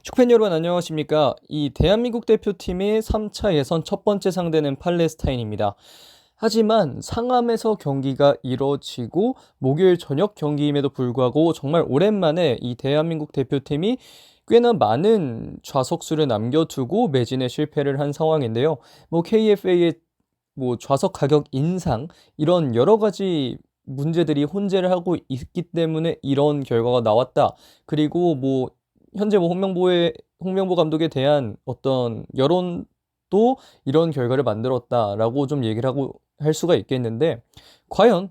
축팬 여러분 안녕하십니까? 이 대한민국 대표팀의 3차 예선 첫 번째 상대는 팔레스타인입니다. 하지만 상암에서 경기가 이뤄지고 목요일 저녁 경기임에도 불구하고 정말 오랜만에 이 대한민국 대표팀이 꽤나 많은 좌석수를 남겨두고 매진에 실패를 한 상황인데요. KFA의 좌석 가격 인상 이런 여러 가지 문제들이 혼재를 하고 있기 때문에 이런 결과가 나왔다. 그리고 현재 홍명보 감독에 대한 어떤 여론도 이런 결과를 만들었다라고 좀 얘기를 하고 할 수가 있겠는데, 과연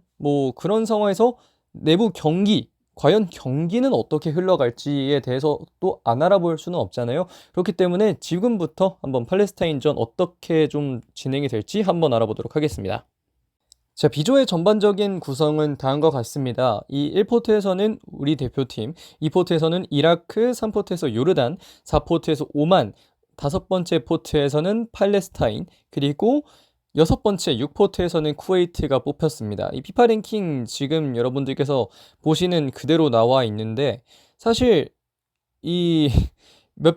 그런 상황에서 내부 경기, 과연 경기는 어떻게 흘러갈지에 대해서 또 안 알아볼 수는 없잖아요. 그렇기 때문에 지금부터 한번 팔레스타인전 어떻게 좀 진행이 될지 한번 알아보도록 하겠습니다. 자, B조의 전반적인 구성은 다음과 같습니다. 이 1포트에서는 우리 대표팀, 2포트에서는 이라크, 3포트에서 요르단, 4포트에서 오만, 5번째 포트에서는 팔레스타인, 그리고 6번째 6포트에서는 쿠웨이트가 뽑혔습니다. 이 피파 랭킹 지금 여러분들께서 보시는 그대로 나와 있는데, 사실 이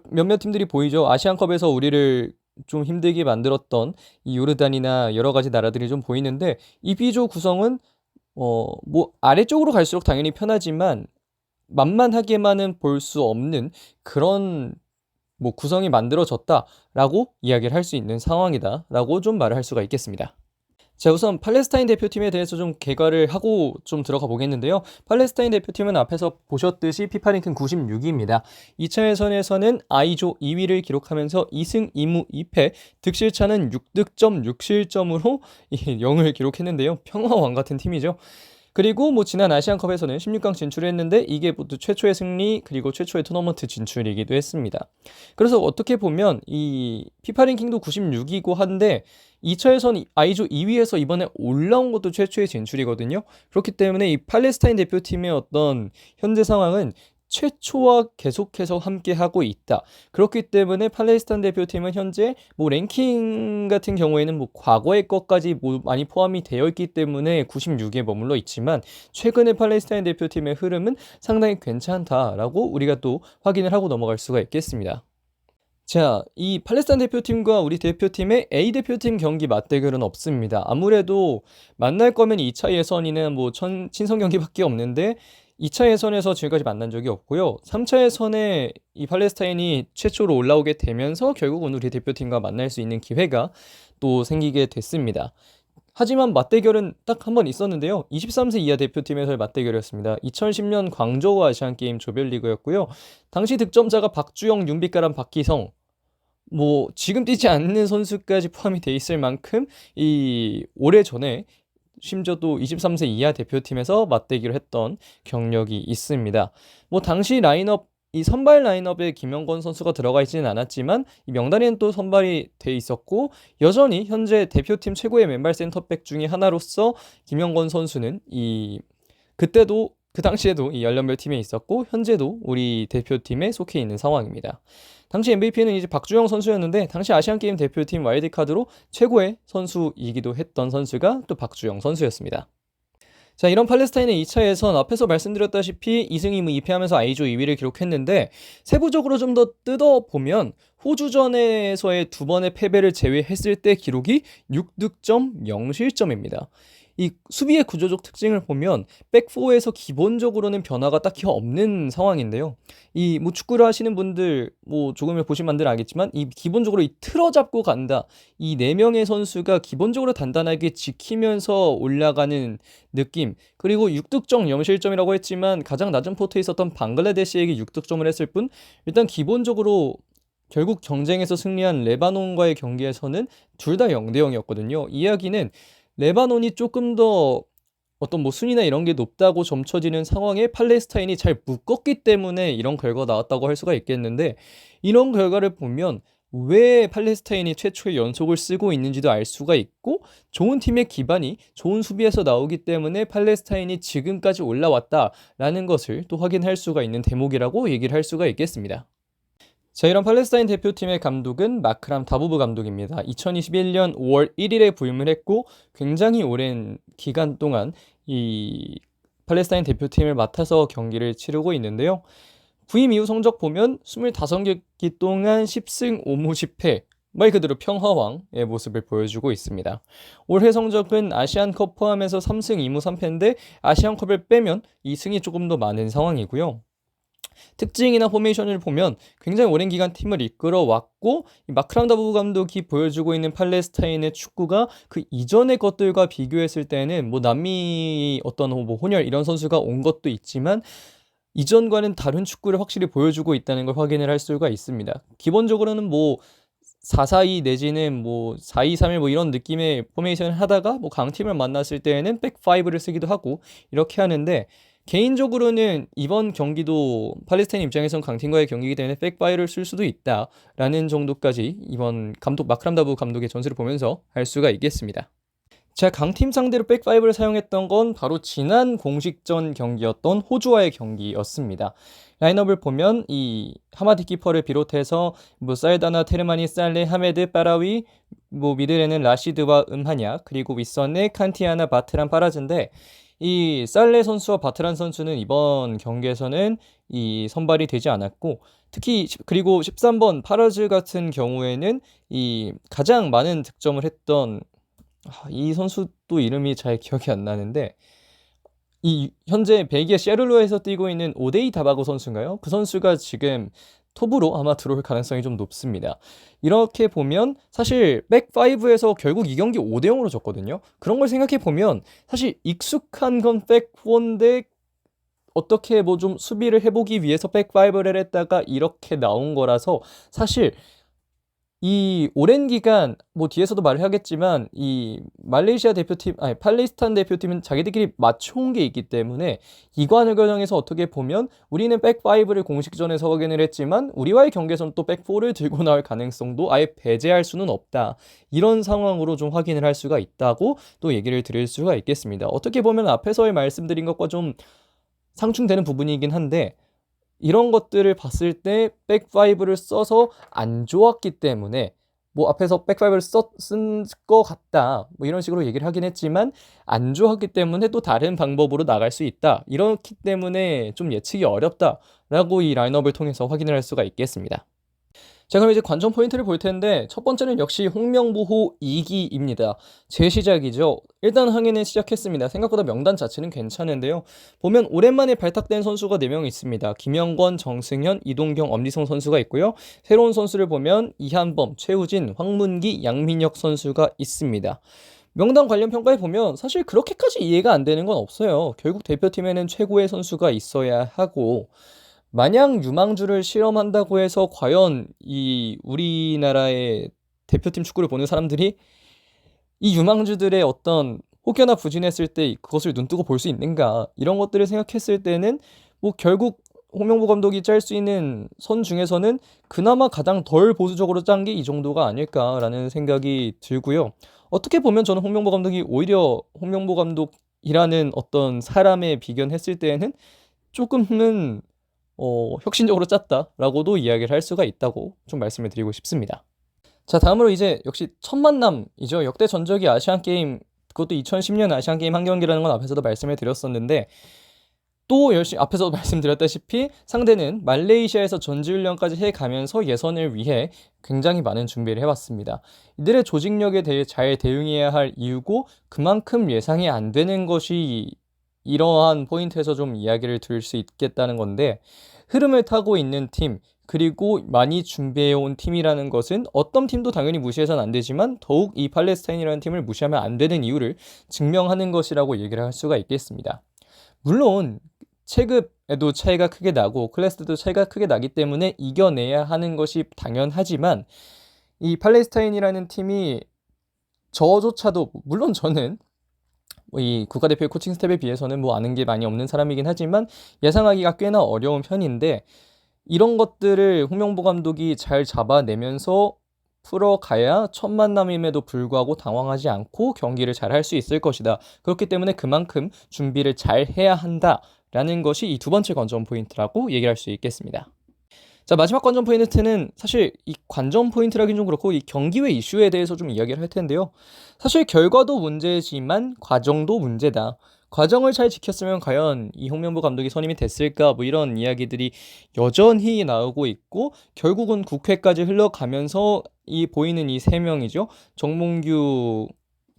몇몇 팀들이 보이죠. 아시안컵에서 우리를 좀 힘들게 만들었던 이 요르단이나 여러 가지 나라들이 좀 보이는데, 이 B조 구성은 아래쪽으로 갈수록 당연히 편하지만 만만하게만은 볼 수 없는 그런 구성이 만들어졌다라고 이야기를 할 수 있는 상황이다라고 좀 말을 할 수가 있겠습니다. 자, 우선 팔레스타인 대표팀에 대해서 좀 개괄을 하고 좀 들어가 보겠는데요. 팔레스타인 대표팀은 앞에서 보셨듯이 피파 랭킹 96위입니다. 2차 예선에서는 I조 2위를 기록하면서 2승 2무 2패, 득실차는 6득점 6실점으로 0을 기록했는데요. 평화왕 같은 팀이죠. 그리고 지난 아시안컵에서는 16강 진출했는데 이게 모두 최초의 승리 그리고 최초의 토너먼트 진출이기도 했습니다. 그래서 어떻게 보면 이 피파 랭킹도 96이고 한데 2차 예선 I조 2위에서 이번에 올라온 것도 최초의 진출이거든요. 그렇기 때문에 이 팔레스타인 대표팀의 어떤 현재 상황은 최초와 계속해서 함께 하고 있다. 그렇기 때문에 팔레스타인 대표팀은 현재 랭킹 같은 경우에는 과거의 것까지 많이 포함이 되어 있기 때문에 96위에 머물러 있지만, 최근의 팔레스타인 대표팀의 흐름은 상당히 괜찮다라고 우리가 또 확인을 하고 넘어갈 수가 있겠습니다. 자, 이 팔레스타인 대표팀과 우리 대표팀의 A 대표팀 경기 맞대결은 없습니다. 아무래도 만날 거면 2차 예선이나 친선 경기밖에 없는데 2차 예선에서 지금까지 만난 적이 없고요. 3차 예선에 이 팔레스타인이 최초로 올라오게 되면서 결국은 우리 대표팀과 만날 수 있는 기회가 또 생기게 됐습니다. 하지만 맞대결은 딱 한 번 있었는데요. 23세 이하 대표팀에서의 맞대결이었습니다. 2010년 광저우 아시안게임 조별리그였고요. 당시 득점자가 박주영, 윤빛가람, 박기성, 지금 뛰지 않는 선수까지 포함이 돼 있을 만큼 이 오래전에 심지어 또 23세 이하 대표팀에서 맞대기를 했던 경력이 있습니다. 당시 라인업, 이 선발 라인업에 김영권 선수가 들어가 있지는 않았지만 이 명단에는 또 선발이 돼 있었고, 여전히 현재 대표팀 최고의 맨발 센터백 중에 하나로서 김영권 선수는 그때도 그 당시에도 이 연령별 팀에 있었고 현재도 우리 대표팀에 속해 있는 상황입니다. 당시 MVP는 이제 박주영 선수였는데 당시 아시안게임 대표팀 와일드카드로 최고의 선수이기도 했던 선수가 또 박주영 선수였습니다. 자, 이런 팔레스타인의 2차 예선 앞에서 말씀드렸다시피 2승 2무 2패하면서 I조 2위를 기록했는데, 세부적으로 좀 더 뜯어보면 호주전에서의 2번의 패배를 제외했을 때 기록이 6득점 0실점입니다. 이 수비의 구조적 특징을 보면 백4에서 기본적으로는 변화가 딱히 없는 상황인데요. 이 축구를 하시는 분들 조금 보시면 들 알겠지만 이 기본적으로 이 틀어잡고 간다. 이 4명의 선수가 기본적으로 단단하게 지키면서 올라가는 느낌. 그리고 6득점 0실점이라고 했지만 가장 낮은 포트에 있었던 방글라데시에게 6득점을 했을 뿐, 일단 기본적으로 결국 경쟁에서 승리한 레바논과의 경기에서는 둘 다 0대 0이었거든요. 이야기는 레바논이 조금 더 어떤 순위나 이런 게 높다고 점쳐지는 상황에 팔레스타인이 잘 묶었기 때문에 이런 결과가 나왔다고 할 수가 있겠는데, 이런 결과를 보면 왜 팔레스타인이 최초의 연속을 쓰고 있는지도 알 수가 있고, 좋은 팀의 기반이 좋은 수비에서 나오기 때문에 팔레스타인이 지금까지 올라왔다라는 것을 또 확인할 수가 있는 대목이라고 얘기를 할 수가 있겠습니다. 자, 이런 팔레스타인 대표팀의 감독은 마크람 다부브 감독입니다. 2021년 5월 1일에 부임을 했고 굉장히 오랜 기간 동안 이 팔레스타인 대표팀을 맡아서 경기를 치르고 있는데요. 부임 이후 성적 보면 25경기 동안 10승 5무 10패, 말 그대로 평화왕의 모습을 보여주고 있습니다. 올해 성적은 아시안컵 포함해서 3승 2무 3패인데 아시안컵을 빼면 2승이 조금 더 많은 상황이고요. 특징이나 포메이션을 보면 굉장히 오랜 기간 팀을 이끌어왔고, 마크랑다부 감독이 보여주고 있는 팔레스타인의 축구가 그 이전의 것들과 비교했을 때는 뭐 남미 어떤 뭐 혼혈 이런 선수가 온 것도 있지만 이전과는 다른 축구를 확실히 보여주고 있다는 걸 확인을 할 수가 있습니다. 기본적으로는 뭐 4-4-2 내지는 뭐 4-2-3-1 뭐 이런 느낌의 포메이션을 하다가 뭐 강팀을 만났을 때에는 백5를 쓰기도 하고 이렇게 하는데, 개인적으로는 이번 경기도 팔레스타인 입장에선 강팀과의 경기이기 때문에 백5를 쓸 수도 있다라는 정도까지 이번 감독 마크람다부 감독의 전술을 보면서 할 수가 있겠습니다. 제가 강팀 상대로 백5를 사용했던 건 바로 지난 공식전 경기였던 호주와의 경기였습니다. 라인업을 보면 이 하마디 키퍼를 비롯해서 뭐 살다나, 테르마니, 살레, 하메드, 빠라위, 뭐 미들에는 라시드와 음하냐, 그리고 윗선에 칸티아나, 바트란, 파라즈인데, 이 살레 선수와 바트란 선수는 이번 경기에서는 이 선발이 되지 않았고, 특히 그리고 13번 파라즈 같은 경우에는 이 가장 많은 득점을 했던 이 선수도 이름이 잘 기억이 안 나는데, 이 현재 벨기에 셰르로에서 뛰고 있는 오데이 다바고 선수인가요? 그 선수가 지금 톱으로 아마 들어올 가능성이 좀 높습니다. 이렇게 보면 사실 백5에서 결국 이 경기 5대0으로 졌거든요. 그런 걸 생각해 보면 사실 익숙한 건 백4인데 어떻게 뭐 좀 수비를 해보기 위해서 백5를 했다가 이렇게 나온 거라서, 사실 이 오랜 기간 뭐 뒤에서도 말을 하겠지만 이 말레이시아 대표팀, 아니 팔레스타인 대표팀은 자기들끼리 맞춰온 게 있기 때문에 이관을 겨냥해서 어떻게 보면 우리는 백5를 공식전에서 확인을 했지만 우리와의 경기에서는 또 백4를 들고 나올 가능성도 아예 배제할 수는 없다, 이런 상황으로 좀 확인을 할 수가 있다고 또 얘기를 드릴 수가 있겠습니다. 어떻게 보면 앞에서의 말씀드린 것과 좀 상충되는 부분이긴 한데, 이런 것들을 봤을 때 백5를 써서 안 좋았기 때문에 뭐 앞에서 백5를 쓴 것 같다 뭐 이런 식으로 얘기를 하긴 했지만, 안 좋았기 때문에 또 다른 방법으로 나갈 수 있다, 이렇기 때문에 좀 예측이 어렵다라고 이 라인업을 통해서 확인을 할 수가 있겠습니다. 자, 그럼 이제 관전 포인트를 볼 텐데, 첫 번째는 역시 홍명보호 2기입니다. 재시작이죠. 일단 항해는 시작했습니다. 생각보다 명단 자체는 괜찮은데요. 보면 오랜만에 발탁된 선수가 4명 있습니다. 김영권, 정승현, 이동경, 엄지성 선수가 있고요. 새로운 선수를 보면 이한범, 최우진, 황문기, 양민혁 선수가 있습니다. 명단 관련 평가해 보면 사실 그렇게까지 이해가 안 되는 건 없어요. 결국 대표팀에는 최고의 선수가 있어야 하고, 마냥 유망주를 실험한다고 해서 과연 이 우리나라의 대표팀 축구를 보는 사람들이 이 유망주들의 어떤 혹여나 부진했을 때 그것을 눈뜨고 볼 수 있는가, 이런 것들을 생각했을 때는 뭐 결국 홍명보 감독이 짤 수 있는 선 중에서는 그나마 가장 덜 보수적으로 짠 게 이 정도가 아닐까라는 생각이 들고요. 어떻게 보면 저는 홍명보 감독이 오히려 홍명보 감독이라는 어떤 사람에 비견했을 때에는 조금은 혁신적으로 짰다라고도 이야기를 할 수가 있다고 좀 말씀을 드리고 싶습니다. 자, 다음으로 이제 역시 첫 만남이죠. 역대 전적이 아시안게임, 그것도 2010년 아시안게임 한 경기라는 건 앞에서도 말씀을 드렸었는데, 또 열심히 앞에서도 말씀드렸다시피 상대는 말레이시아에서 전지훈련까지 해가면서 예선을 위해 굉장히 많은 준비를 해왔습니다. 이들의 조직력에 대해 잘 대응해야 할 이유고, 그만큼 예상이 안 되는 것이 이러한 포인트에서 좀 이야기를 드릴 수 있겠다는 건데, 흐름을 타고 있는 팀, 그리고 많이 준비해온 팀이라는 것은 어떤 팀도 당연히 무시해서는 안 되지만 더욱 이 팔레스타인이라는 팀을 무시하면 안 되는 이유를 증명하는 것이라고 얘기를 할 수가 있겠습니다. 물론 체급에도 차이가 크게 나고 클래스도 차이가 크게 나기 때문에 이겨내야 하는 것이 당연하지만, 이 팔레스타인이라는 팀이 저조차도, 물론 저는 이 국가대표 코칭 스텝에 비해서는 뭐 아는 게 많이 없는 사람이긴 하지만 예상하기가 꽤나 어려운 편인데, 이런 것들을 홍명보 감독이 잘 잡아내면서 풀어가야 첫 만남임에도 불구하고 당황하지 않고 경기를 잘 할 수 있을 것이다. 그렇기 때문에 그만큼 준비를 잘 해야 한다라는 것이 이 두 번째 관전 포인트라고 얘기할 수 있겠습니다. 자, 마지막 관전 포인트는 사실 이 관전 포인트라긴 좀 그렇고 이 경기 외 이슈에 대해서 좀 이야기를 할 텐데요. 사실 결과도 문제지만 과정도 문제다. 과정을 잘 지켰으면 과연 이 홍명보 감독이 선임이 됐을까? 뭐 이런 이야기들이 여전히 나오고 있고 결국은 국회까지 흘러가면서 이 보이는 이 세 명이죠. 정몽규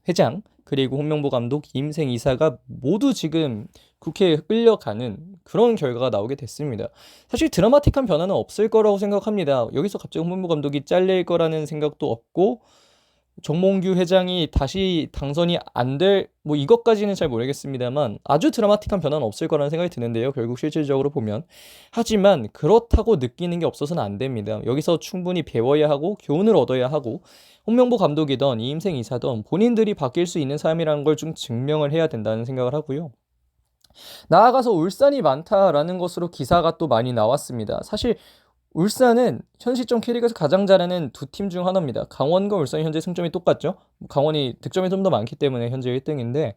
회장 그리고 홍명보 감독, 이임생 이사가 모두 지금 국회에 끌려가는 그런 결과가 나오게 됐습니다. 사실 드라마틱한 변화는 없을 거라고 생각합니다. 여기서 갑자기 홍명보 감독이 잘릴 거라는 생각도 없고 정몽규 회장이 다시 당선이 안 될, 뭐 이것까지는 잘 모르겠습니다만 아주 드라마틱한 변화는 없을 거라는 생각이 드는데요. 결국 실질적으로 보면. 하지만 그렇다고 느끼는 게 없어서는 안 됩니다. 여기서 충분히 배워야 하고 교훈을 얻어야 하고 홍명보 감독이던 이임생 이사던 본인들이 바뀔 수 있는 사람이라는 걸 좀 증명을 해야 된다는 생각을 하고요. 나아가서 울산이 많다라는 것으로 기사가 또 많이 나왔습니다. 사실 울산은 현 시점 K리그에서 가장 잘하는 두 팀 중 하나입니다. 강원과 울산이 현재 승점이 똑같죠. 강원이 득점이 좀 더 많기 때문에 현재 1등인데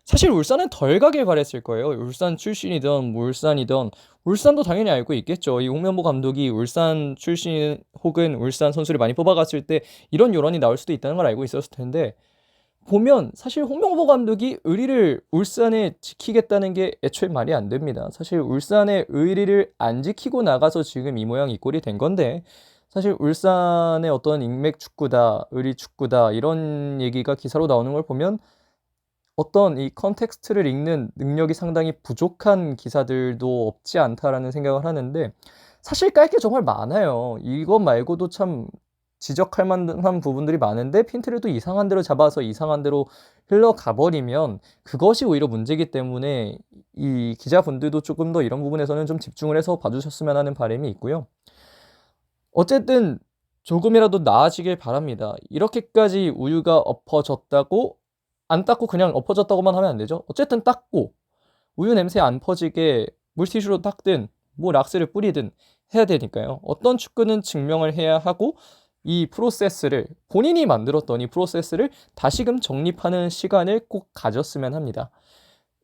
사실 울산은 덜 가길 바랬을 거예요. 울산 출신이든 뭐 울산이든 울산도 당연히 알고 있겠죠. 이 홍명보 감독이 울산 출신 혹은 울산 선수를 많이 뽑아갔을 때 이런 여론이 나올 수도 있다는 걸 알고 있었을 텐데 보면 사실 홍명보 감독이 의리를 울산에 지키겠다는 게 애초에 말이 안 됩니다. 사실 울산의 의리를 안 지키고 나가서 지금 이 모양 이 꼴이 된 건데 사실 울산의 어떤 인맥 축구다, 의리 축구다 이런 얘기가 기사로 나오는 걸 보면 어떤 이 컨텍스트를 읽는 능력이 상당히 부족한 기사들도 없지 않다라는 생각을 하는데 사실 깔 게 정말 많아요. 이것 말고도 참 지적할 만한 부분들이 많은데 핀트를 또 이상한 대로 잡아서 이상한 대로 흘러가 버리면 그것이 오히려 문제이기 때문에 이 기자분들도 조금 더 이런 부분에서는 좀 집중을 해서 봐주셨으면 하는 바람이 있고요. 어쨌든 조금이라도 나아지길 바랍니다. 이렇게까지 우유가 엎어졌다고 안 닦고 그냥 엎어졌다고만 하면 안 되죠. 어쨌든 닦고 우유 냄새 안 퍼지게 물티슈로 닦든 뭐 락스를 뿌리든 해야 되니까요. 어떤 축구는 증명을 해야 하고 이 프로세스를 본인이 만들었던 이 프로세스를 다시금 정립하는 시간을 꼭 가졌으면 합니다.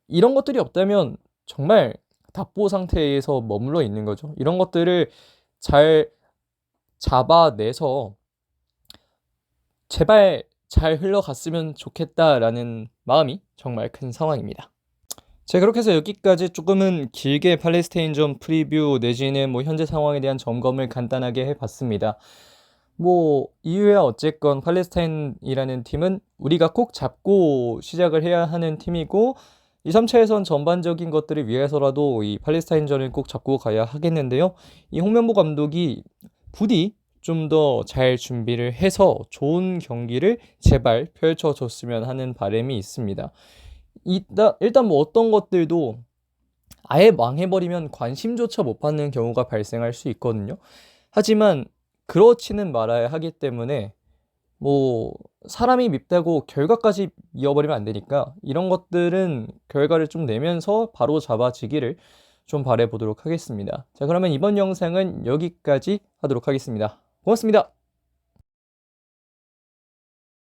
이런 것들이 없다면 정말 답보 상태에서 머물러 있는 거죠. 이런 것들을 잘 잡아내서 제발 잘 흘러갔으면 좋겠다라는 마음이 정말 큰 상황입니다. 자, 그렇게 해서 여기까지 조금은 길게 팔레스타인전 프리뷰 내지는 뭐 현재 상황에 대한 점검을 간단하게 해봤습니다. 뭐 이유야 어쨌건 팔레스타인이라는 팀은 우리가 꼭 잡고 시작을 해야 하는 팀이고 2, 3차에선 전반적인 것들을 위해서라도 이 팔레스타인전을 꼭 잡고 가야 하겠는데요. 이 홍명보 감독이 부디 좀 더 잘 준비를 해서 좋은 경기를 제발 펼쳐줬으면 하는 바람이 있습니다. 일단 뭐 어떤 것들도 아예 망해버리면 관심조차 못 받는 경우가 발생할 수 있거든요. 하지만 그렇지는 말아야 하기 때문에 뭐 사람이 밉다고 결과까지 이어버리면 안 되니까 이런 것들은 결과를 좀 내면서 바로 잡아지기를 좀 바라보도록 하겠습니다. 자, 그러면 이번 영상은 여기까지 하도록 하겠습니다. 고맙습니다.